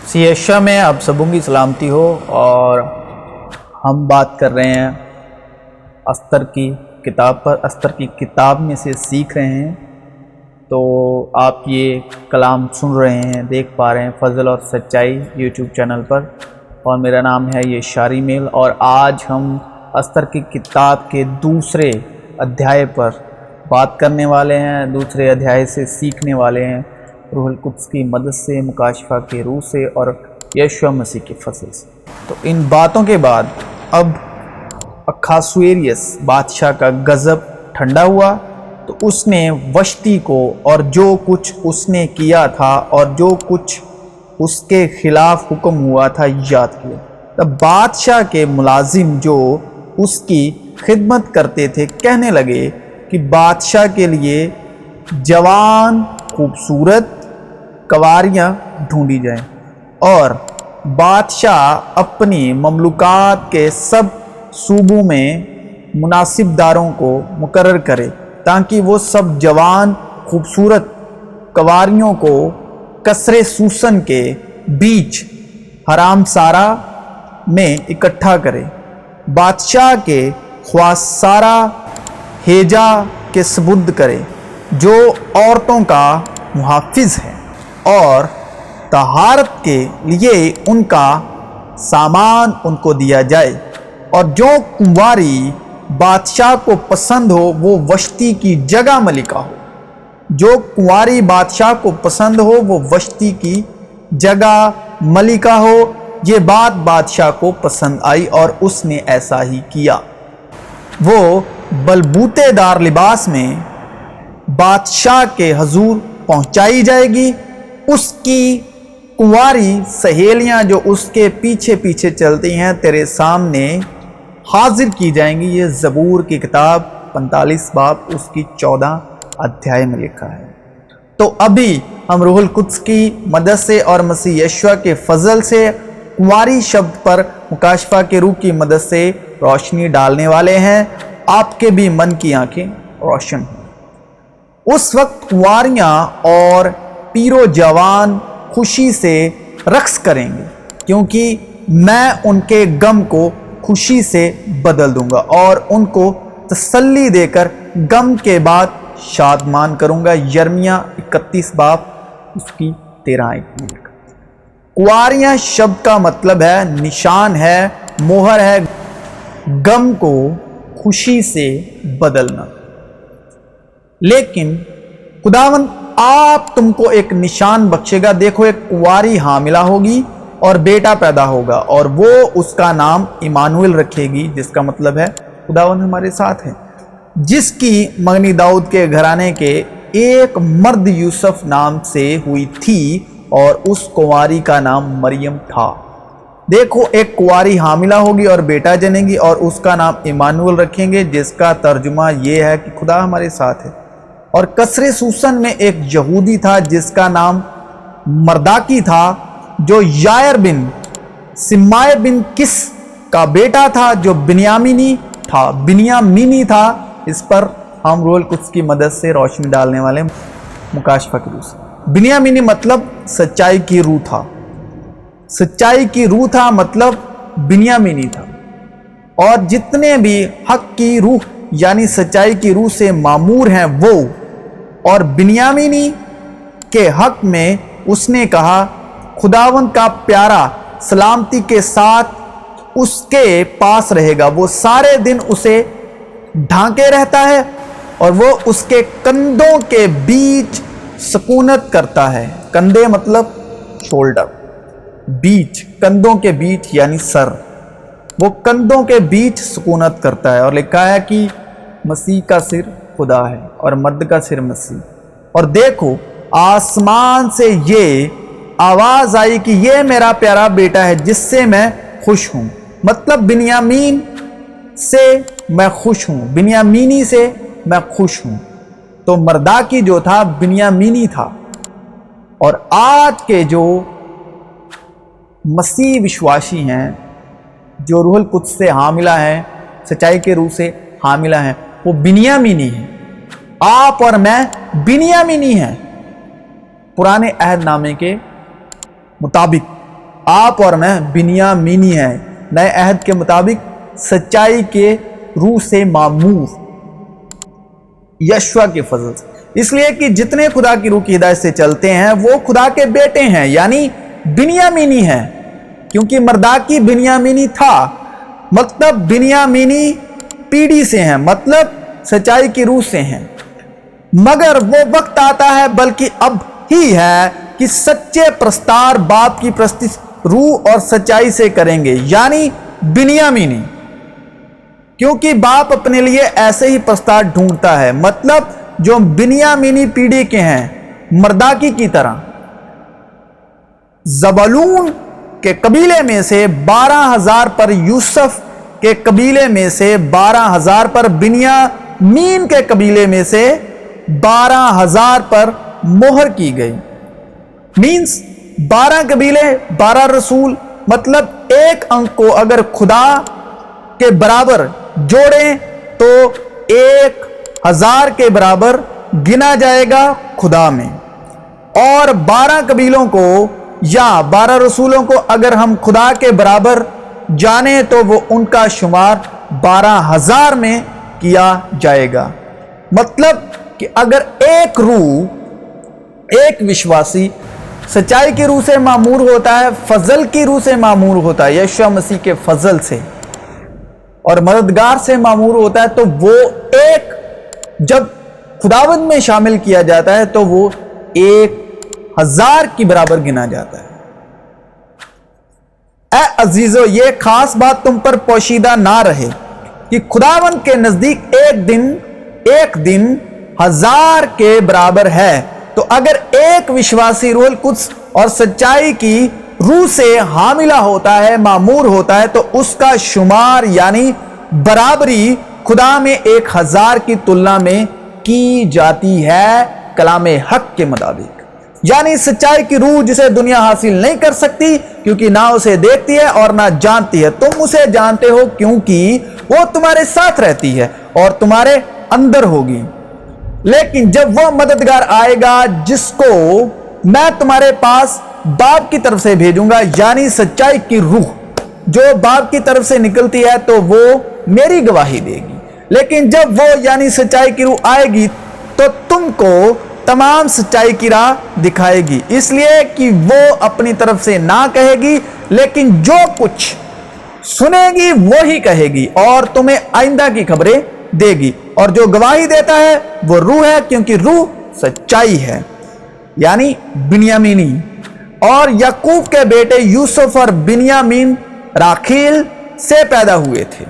सियशा में आप सबों की सलामती हो। और हम बात कर रहे हैं अस्तर की किताब पर। अस्तर की किताब में से सीख रहे हैं। तो आप ये कलाम सुन रहे हैं, देख पा रहे हैं फजल और सच्चाई यूट्यूब चैनल पर। और मेरा नाम है ये शारी मेल। और आज हम अस्तर की किताब के दूसरे अध्याय पर बात करने वाले हैं। दूसरे अध्याय से सीखने वाले हैं रूहुल कुद्स की मदद से, मुकाशफा के रूह से और यीशु मसीह के फजल से। तो इन बातों के बाद अब अखासुएरियस बादशाह का गज़ब ठंडा हुआ, तो उसने वश्ती को और जो कुछ उसने किया था और जो कुछ उसके खिलाफ हुक्म हुआ था याद किया। तब बादशाह के मुलाजिम जो उसकी खिदमत करते थे कहने लगे कि बादशाह के लिए जवान खूबसूरत कवारियाँ ढूंढी जाएं और बादशाह अपनी ममलुकात के सब सूबों में मुनासिबदारों को मुकर्रर करे ताकि वो सब जवान खूबसूरत कवारियों को कसरे सूसन के बीच हराम सारा में इकट्ठा करे। बादशाह के ख्वासारा हेजा के सबुद्ध करे जो औरतों का मुहाफिज है, और तहारत के लिए उनका सामान उनको दिया जाए। और जो कुंवारी बादशाह को पसंद हो वो वश्ती की जगह मलिका हो। जो कुंवारी बादशाह को पसंद हो वो वश्ती की जगह मलिका हो। ये बात बादशाह को पसंद आई और उसने ऐसा ही किया। वो बलबूतेदार लिबास में बादशाह के हजूर पहुंचाई जाएगी। उसकी कुंवारी सहेलियां जो उसके पीछे पीछे चलती हैं तेरे सामने हाजिर की जाएंगी। ये ज़बूर की किताब 45 बाब उसकी 14 अध्याय में लिखा है। तो अभी हम रूहुल कुद्स की मदद से और मसीह यीशु के फजल से कुंवारी शब्द पर मुकाशफा के रूह की मदद से रोशनी डालने वाले हैं। आपके भी मन की आंखें रोशन हों। उस वक्त कुंवारियाँ और पीरो जवान खुशी से रक्स करेंगे, क्योंकि मैं उनके गम को खुशी से बदल दूंगा और उनको तसल्ली देकर गम के बाद शादमान करूंगा। यर्मिया 31 बाब उसकी 13 आयत में लिखा। कुंवारियाँ शब्द का मतलब है निशान है, मोहर है, गम को खुशी से बदलना। लेकिन खुदावंद आप तुमको एक निशान बख्शेगा। देखो, एक कुंवारी हामिला होगी और बेटा पैदा होगा और वो उसका नाम इमानुएल रखेगी, जिसका मतलब है खुदावंद हमारे साथ है। जिसकी मंगनी दाऊद के घराने के एक मर्द यूसुफ नाम से हुई थी और उस कुंवारी का नाम मरियम था। देखो, एक कुंवारी हामिला होगी और बेटा जनेगी और उसका नाम इमानुएल रखेंगे, जिसका तर्जुमा ये है कि खुदा हमारे साथ है। और कसरे सूसन में एक यहूदी था जिसका नाम मर्दाकी था, जो यायर बिन सिमाय बिन किस का बेटा था, जो बिन्यामीनी था। इस पर हम रूहुल कुद्स की मदद से रोशनी डालने वाले मुकाशफा की रूह से। बिन्यामीनी मतलब सच्चाई की रूह था। सच्चाई की रूह था मतलब बिन्यामीनी था। और जितने भी हक की रूह यानी सच्चाई की रूह से मामूर हैं वो, और बिन्यामीनी के हक में उसने कहा खुदावंद का प्यारा सलामती के साथ उसके पास रहेगा। वो सारे दिन उसे ढांके रहता है और वो उसके कंधों के बीच सुकूनत करता है। कंधे मतलब शोल्डर, बीच कंधों के बीच यानी सर। वो कंधों के बीच सुकूनत करता है। और लिखा है कि मसीह का सिर खुदा है और मर्द का सिर मसीह। और देखो, आसमान से ये आवाज आई कि ये मेरा प्यारा बेटा है जिससे मैं खुश हूं। मतलब बिन्यामीन से मैं खुश हूं, बिन्यामीनी से मैं खुश हूं। तो मर्दाकी जो था बिन्यामीनी था। और आज के जो मसीह विश्वासी हैं, जो रूहुल कुद्स से हामिला हैं, सच्चाई के रूह से हामिला हैं, वो बिन्यामीनी है। आप और मैं बिन्यामीनी हैं पुराने अहद नामे के मुताबिक। آپ اور میں बिन्यामीनी हैं, नए अहद के मुताबिक सच्चाई के रूह से मामूर, यशवा के फजल से। इसलिए कि जितने खुदा की रूह की हिदायत से चलते हैं वो खुदा के बेटे हैं, यानी बिन्यामीनी हैं। क्योंकि मर्दाकी बिन्यामीनी था, मतलब बिन्यामीनी पीढ़ी से हैं, मतलब सच्चाई की रूह से हैं। मगर वो वक्त आता है, बल्कि अब ही है, कि सच्चे प्रस्तार बाप की प्रस्ति रूह और सच्चाई से करेंगे, यानी बिन्यामीनी। क्योंकि बाप अपने लिए ऐसे ही प्रस्तार ढूंढता है, मतलब जो बिन्यामीनी पीढ़ी के हैं, मर्दाकी की तरह। जबलून के कबीले में से 12,000 पर, यूसुफ के कबीले में से 12,000 पर, बिन्यामीन के कबीले में से 12,000 पर मोहर की गई। मीन्स 12 कबीले 12 रसूल, मतलब एक अंक को अगर खुदा के बराबर जोड़ें तो 1,000 के बराबर गिना जाएगा खुदा में। और 12 कबीलों को या 12 रसूलों को अगर हम खुदा के बराबर जाने तो वो उनका शुमार 12,000 में किया जाएगा। मतलब कि अगर एक रूह, एक विश्वासी सच्चाई की रूह से मामूर होता है, फजल की रूह से मामूर होता है, यीशु मसीह के फजल से और मददगार से मामूर होता है, तो वो एक जब खुदावंद में शामिल किया जाता है तो वो 1,000 की बराबर गिना जाता है। ऐ अजीजो, ये खास बात तुम पर पोशीदा ना रहे कि खुदावंद के नजदीक एक दिन 1,000 के बराबर है। तो अगर एक विश्वासी रूहुल कुद्स और सच्चाई की रूह से हामिला होता है, मामूर होता है, तो उसका शुमार यानी बराबरी खुदा में 1,000 की तुलना में की जाती है कलामे हक के मुताबिक। यानी सच्चाई की रूह जिसे दुनिया हासिल नहीं कर सकती, क्योंकि ना उसे देखती है और ना जानती है। तुम उसे जानते हो क्योंकि वो तुम्हारे साथ रहती है और तुम्हारे अंदर होगी। लेकिन जब वो मददगार आएगा जिसको मैं तुम्हारे पास बाप की तरफ से भेजूंगा, यानी सच्चाई की रूह जो बाप की तरफ से निकलती है, तो वो मेरी गवाही देगी। लेकिन जब वो यानी सच्चाई की रूह आएगी तो तुमको तमाम सच्चाई की राह दिखाएगी, इसलिए कि वो अपनी तरफ से ना कहेगी, लेकिन जो कुछ सुनेगी वो ही कहेगी और तुम्हें आइंदा की खबरें देगी। और जो गवाही देता है वो रूह है, क्योंकि रूह सच्चाई है, यानी बिन्यामीनी। और याकूब के बेटे यूसुफ और बिन्यामीन राखील से पैदा हुए थे,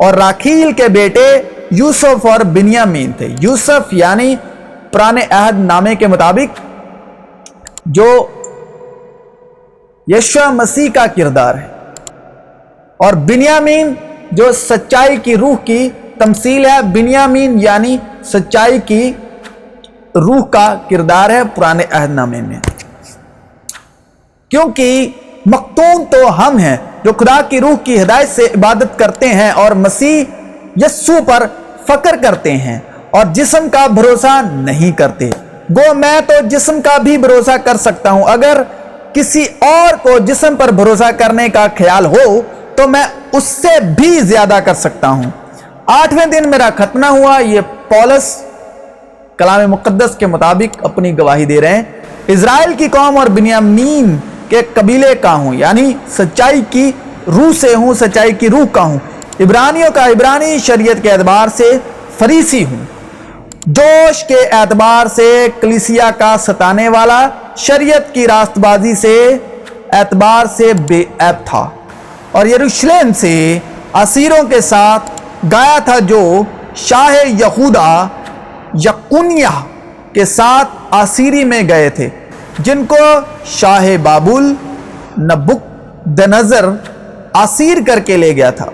और राखील के बेटे यूसुफ और बिन्यामीन थे। यूसुफ यानी पुराने अहद नामे के मुताबिक जो यीशु मसीह का किरदार है, और बिन्यामीन जो सच्चाई की रूह की तमसील है। बिन्यामीन यानी सच्चाई की रूह का किरदार है पुराने अहद नामे में। क्योंकि मख्तून तो हम हैं जो खुदा की रूह की हिदायत से इबादत करते हैं और मसीह यस्सु पर फक्र करते हैं और जिस्म का भरोसा नहीं करते। गो मैं तो जिस्म का भी भरोसा कर सकता हूं, अगर किसी और को जिस्म पर भरोसा करने का ख्याल हो तो मैं उससे भी ज्यादा कर सकता हूं। 8वें दिन मेरा खतना हुआ। ये पौलुस कलाम मुकद्दस के मुताबिक अपनी गवाही दे रहे हैं। इज़राइल की कौम और बिन्यामीन के कबीले का हूं, यानी सच्चाई की रूह से हूं, सच्चाई की रूह का हूं। इब्रानियों का इब्रानी, शरीयत के एतबार से फरीसी हूं, जोश के एतबार से कलीसिया का सताने वाला, शरीयत की रास्तबाजी से एतबार से बेऐब था, और यरूशलेम से असीरों के साथ गाया था जो शाह यहूदा यकुनिया के साथ असीरी में गए थे, जिनको शाह बाबुल नबुकदनजर असीर करके ले गया था।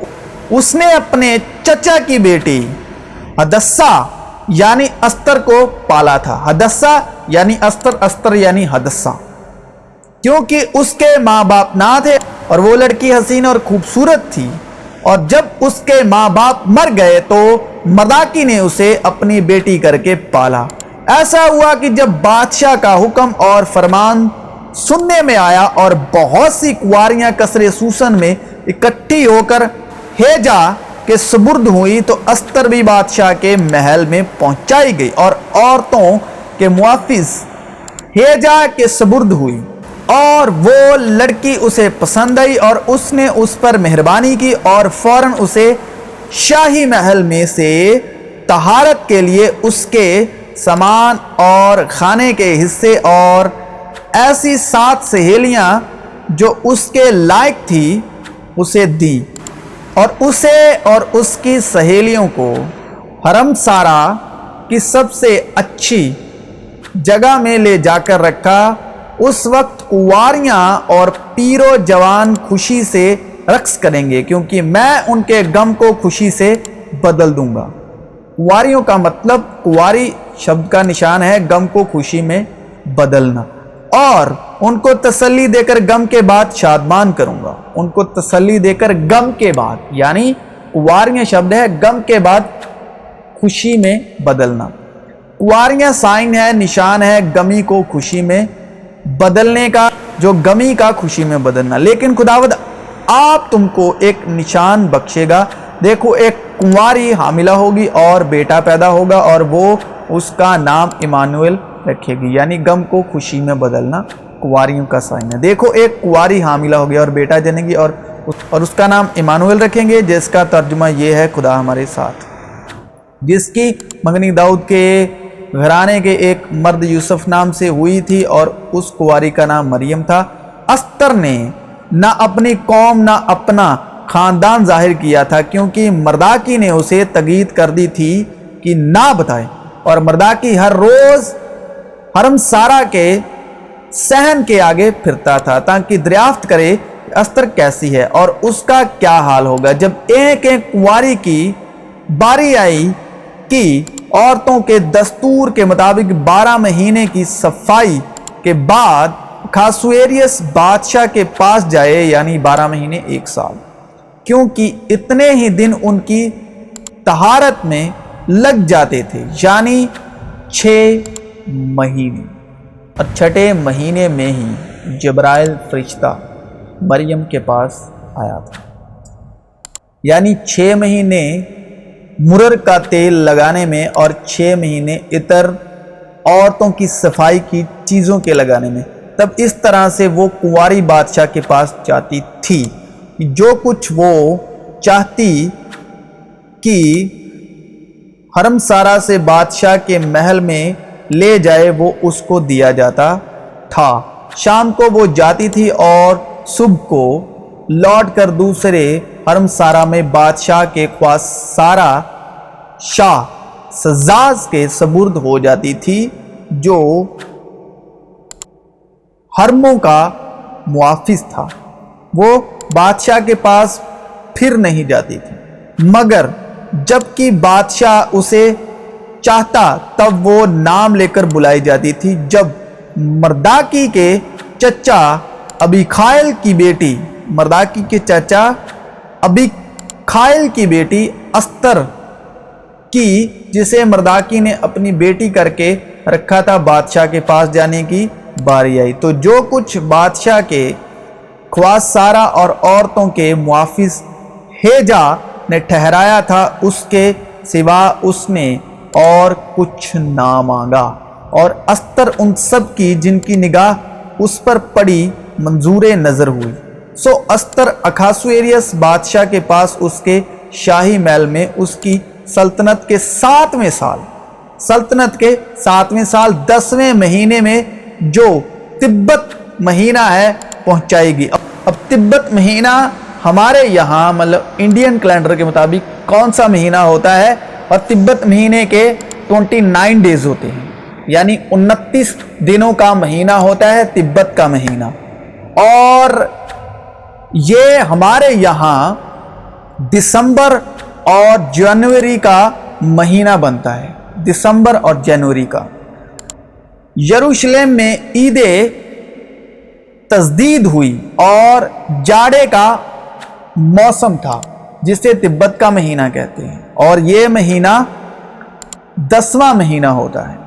उसने अपने चचा की बेटी हदस्सा यानी अस्तर को पाला था। हदस्सा यानी अस्तर, अस्तर यानी हदस्सा, क्योंकि उसके माँ बाप ना थे और वो लड़की हसीन और खूबसूरत थी। और जब उसके माँ बाप मर गए तो मर्दाकी ने उसे अपनी बेटी करके पाला। ऐसा हुआ कि जब बादशाह का हुक्म और फरमान सुनने में आया और बहुत सी कुंवारियां कसरे सूसन में इकट्ठी होकर हेजा के सुपुर्द हुई, तो अस्तर भी बादशाह के महल में पहुंचाई गई और औरतों के मुआफिज हेजा के सुपुर्द हुई, और वो लड़की उसे पसंद आई और उसने उस पर मेहरबानी की और फौरन उसे शाही महल में से तहारत के लिए उसके सामान और खाने के हिस्से और ऐसी 7 सहेलियां जो उसके लायक थी उसे दी, और उसे और उसकी सहेलियों को हरम सारा की सबसे अच्छी जगह में ले जाकर रखा। उस वक्त कुंवारियां और पीरो जवान खुशी से रक्स करेंगे, क्योंकि मैं उनके गम को खुशी से बदल दूंगा। कुंवारियों का मतलब, कुंवारी शब्द का निशान है गम को खुशी में बदलना, और उनको तसल्ली देकर गम के बाद शादमान करूंगा। उनको तसल्ली देकर गम के बाद, यानी कुंवारियां शब्द है गम के बाद खुशी में बदलना। कुंवारियां साइन है, निशान है गमी को खुशी में बदलने का, जो गमी का खुशी में बदलना। लेकिन खुदावद आप तुमको एक निशान बख्शेगा। देखो, एक कुंवारी हामिला होगी और बेटा पैदा होगा और वो उसका नाम इमानुएल रखेगी, यानी गम को खुशी में बदलना कुंवारियों का साइन है। देखो, एक कुंवारी हामिला होगी और बेटा जनेगी और उसका नाम इमानुएल रखेंगे, जिसका तर्जुमा ये है खुदा हमारे साथ। जिसकी मंगनी दाऊद के घराने के एक मर्द यूसुफ नाम से हुई थी और उस कुंवारी का नाम मरियम था। अस्तर ने ना अपनी कौम ना अपना खानदान जाहिर किया था, क्योंकि मर्दाकी ने उसे तगीद कर दी थी कि ना बताए, और मर्दाकी हर रोज हरम सारा के सहन के आगे फिरता था ताकि दरियाफ्त करे अस्तर कैसी है और उसका क्या हाल होगा। जब एक एक कुंवारी की बारी आई कि औरतों के दस्तूर के मुताबिक 12 महीने की सफाई के बाद अखासुएरियस बादशाह के पास जाए, यानी 12 महीने 1 साल, क्योंकि इतने ही दिन उनकी तहारत में लग जाते थे, यानी 6 महीने। और 6ठे महीने में ही जब्राइल फरिश्ता मरियम के पास आया था, यानी 6 महीने मुरर का तेल लगाने में और 6 महीने इतर औरतों की सफाई की चीज़ों के लगाने में। तब इस तरह से वो कुंवारी बादशाह के पास जाती थी, जो कुछ वो चाहती कि हरम सारा से बादशाह के महल में ले जाए वो उसको दिया जाता था। शाम को वो जाती थी और सुबह को लौट कर दूसरे हरम सारा में बादशाह के ख्वासारा शाह सजाज के सपुर्द हो जाती थी, जो हरमों का मुआफिज था। वो बादशाह के पास फिर नहीं जाती थी, मगर जबकि बादशाह उसे चाहता तब वो नाम लेकर बुलाई जाती थी। जब मर्दाकी के चचा अबीखाइल की बेटी, मर्दाकी के चाचा अबीखाइल की बेटी अस्तर की, जिसे मर्दाकी ने अपनी बेटी करके रखा था, बादशाह के पास जाने की बारी आई। तो जो कुछ बादशाह के ख्वासारा और औरतों के मुआफिज हेजा ने ठहराया था, उसके सिवा उसने और कुछ ना मांगा। और अस्तर उन सब की जिनकी निगाह उस पर पड़ी मंजूर नज़र हुई। सो अस्तर अखासुएरियस बादशाह के पास उसके शाही महल में उसकी सल्तनत के 7वें साल 10वें महीने में, जो तिब्बत महीना है, पहुंचाएगी। अब तिब्बत महीना हमारे यहाँ मतलब इंडियन कैलेंडर के मुताबिक कौन सा महीना होता है, और तिब्बत महीने के 29 डेज होते हैं, यानी 29 दिनों का महीना होता है तिब्बत का महीना। और ये हमारे यहाँ दिसंबर और जनवरी का महीना बनता है, दिसंबर और जनवरी का। यरूशलेम में ईदे तजदीद हुई और जाड़े का मौसम था, जिसे तिब्बत का महीना कहते हैं, और ये महीना 10वां महीना होता है।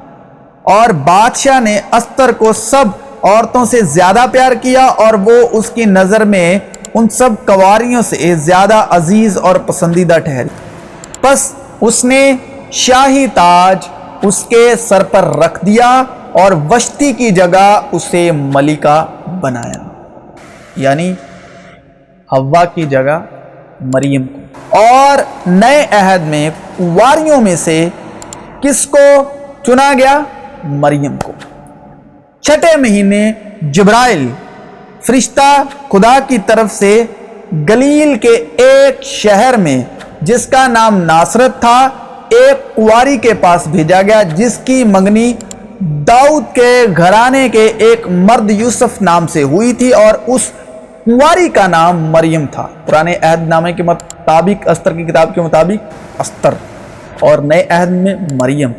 और बादशाह ने अस्तर को सब عورتوں سے زیادہ پیار کیا اور وہ اس کی نظر میں ان سب کنواریوں سے زیادہ عزیز اور پسندیدہ ٹھہری۔ پس اس نے شاہی تاج اس کے سر پر رکھ دیا اور وشتی کی جگہ اسے ملکہ بنایا، یعنی حوا کی جگہ مریم کو۔ اور نئے عہد میں کنواریوں میں سے کس کو چنا گیا؟ مریم کو۔ چھٹے مہینے جبرائیل فرشتہ خدا کی طرف سے گلیل کے ایک شہر میں جس کا نام ناصرت تھا ایک کنواری کے پاس بھیجا گیا جس کی منگنی داؤد کے گھرانے کے ایک مرد یوسف نام سے ہوئی تھی اور اس کنواری کا نام مریم تھا۔ پرانے عہد نامے کے مطابق استر کی کتاب کے مطابق استر، اور نئے عہد میں مریم۔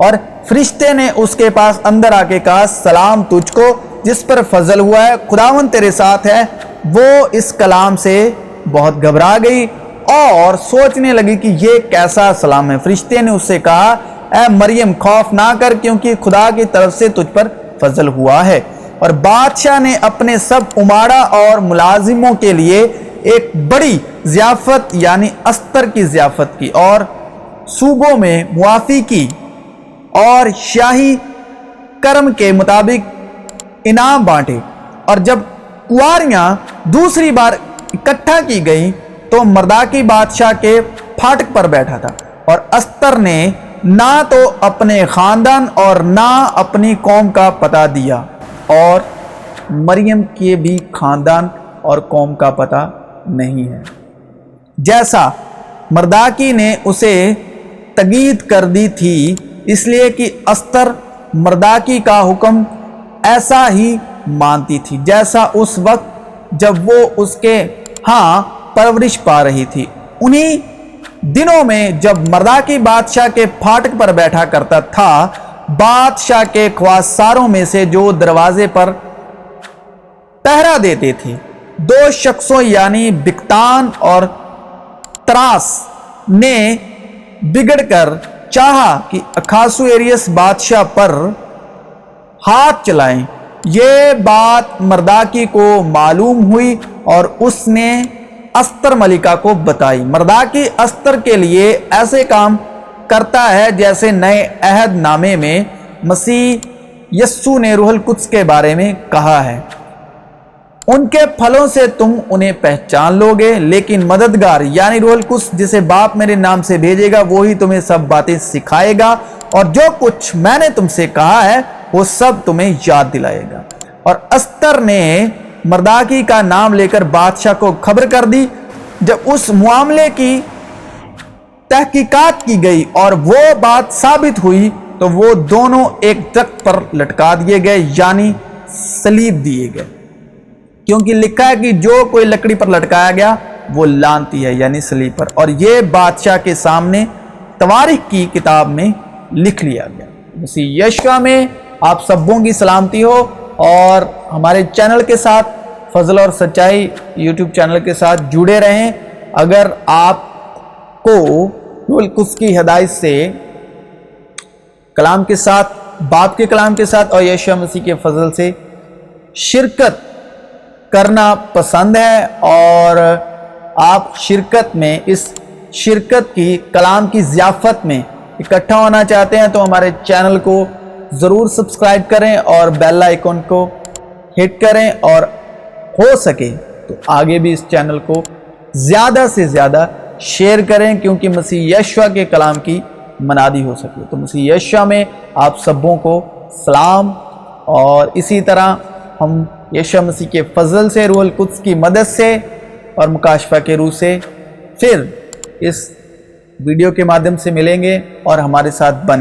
اور فرشتے نے اس کے پاس اندر آ کے کہا سلام تجھ کو جس پر فضل ہوا ہے، خداوند تیرے ساتھ ہے۔ وہ اس کلام سے بہت گھبرا گئی اور سوچنے لگی کہ یہ کیسا سلام ہے۔ فرشتے نے اس سے کہا اے مریم خوف نہ کر کیونکہ خدا کی طرف سے تجھ پر فضل ہوا ہے، اور بادشاہ نے اپنے سب امارہ اور ملازموں کے لیے ایک بڑی ضیافت یعنی استر کی ضیافت کی اور صوبوں میں موافی کی اور شاہی کرم کے مطابق انعام بانٹے۔ اور جب کنواریاں دوسری بار اکٹھا کی گئیں تو مرداکی بادشاہ کے پھاٹک پر بیٹھا تھا، اور استر نے نہ تو اپنے خاندان اور نہ اپنی قوم کا پتہ دیا، اور مریم کے بھی خاندان اور قوم کا پتہ نہیں ہے، جیسا مرداکی نے اسے تقید کر دی تھی، اس لیے کہ استر مرداکی کا حکم ایسا ہی مانتی تھی جیسا اس وقت جب وہ اس کے ہاں پرورش پا رہی تھی۔ انہی دنوں میں جب مرداکی بادشاہ کے پھاٹک پر بیٹھا کرتا تھا، بادشاہ کے خواصاروں میں سے جو دروازے پر پہرا دیتے تھے دو شخصوں یعنی بگتان اور تراس نے بگڑ کر چاہا کہ اخاسویروس بادشاہ پر ہاتھ چلائیں۔ یہ بات مرداکی کو معلوم ہوئی اور اس نے استر ملکہ کو بتائی۔ مرداکی استر کے لیے ایسے کام کرتا ہے جیسے نئے عہد نامے میں مسیح یسوع نے روح القدس کے بارے میں کہا ہے، ان کے پھلوں سے تم انہیں پہچان لو گے، لیکن مددگار یعنی روح القدس جسے باپ میرے نام سے بھیجے گا وہی تمہیں سب باتیں سکھائے گا اور جو کچھ میں نے تم سے کہا ہے وہ سب تمہیں یاد دلائے گا۔ اور استر نے مرداکی کا نام لے کر بادشاہ کو خبر کر دی۔ جب اس معاملے کی تحقیقات کی گئی اور وہ بات ثابت ہوئی تو وہ دونوں ایک درخت پر لٹکا دیے گئے یعنی صلیب دیے گئے، کیونکہ لکھا ہے کہ جو کوئی لکڑی پر لٹکایا گیا وہ لعنتی ہے یعنی صلیب پر، اور یہ بادشاہ کے سامنے تواریخ کی کتاب میں لکھ لیا گیا۔ مسیح یشوع میں آپ سبوں کی سلامتی ہو، اور ہمارے چینل کے ساتھ فضل اور سچائی یوٹیوب چینل کے ساتھ جڑے رہیں۔ اگر آپ کو روح القدس کی ہدایت سے کلام کے ساتھ، باپ کے کلام کے ساتھ اور یشوع مسیح کے فضل سے شرکت کرنا پسند ہے اور آپ شرکت میں اس شرکت کی کلام کی ضیافت میں اکٹھا ہونا چاہتے ہیں تو ہمارے چینل کو ضرور سبسکرائب کریں اور بیل آئیکن کو ہٹ کریں، اور ہو سکے تو آگے بھی اس چینل کو زیادہ سے زیادہ شیئر کریں کیونکہ مسیح یشوع کے کلام کی منادی ہو سکے۔ تو مسیح یشوع میں آپ سبوں کو سلام، اور اسی طرح ہم یشوع مسیح کے فضل سے، روح القدس کی مدد سے اور مکاشفہ کے روح سے پھر اس ویڈیو کے مادھیم سے ملیں گے اور ہمارے ساتھ بن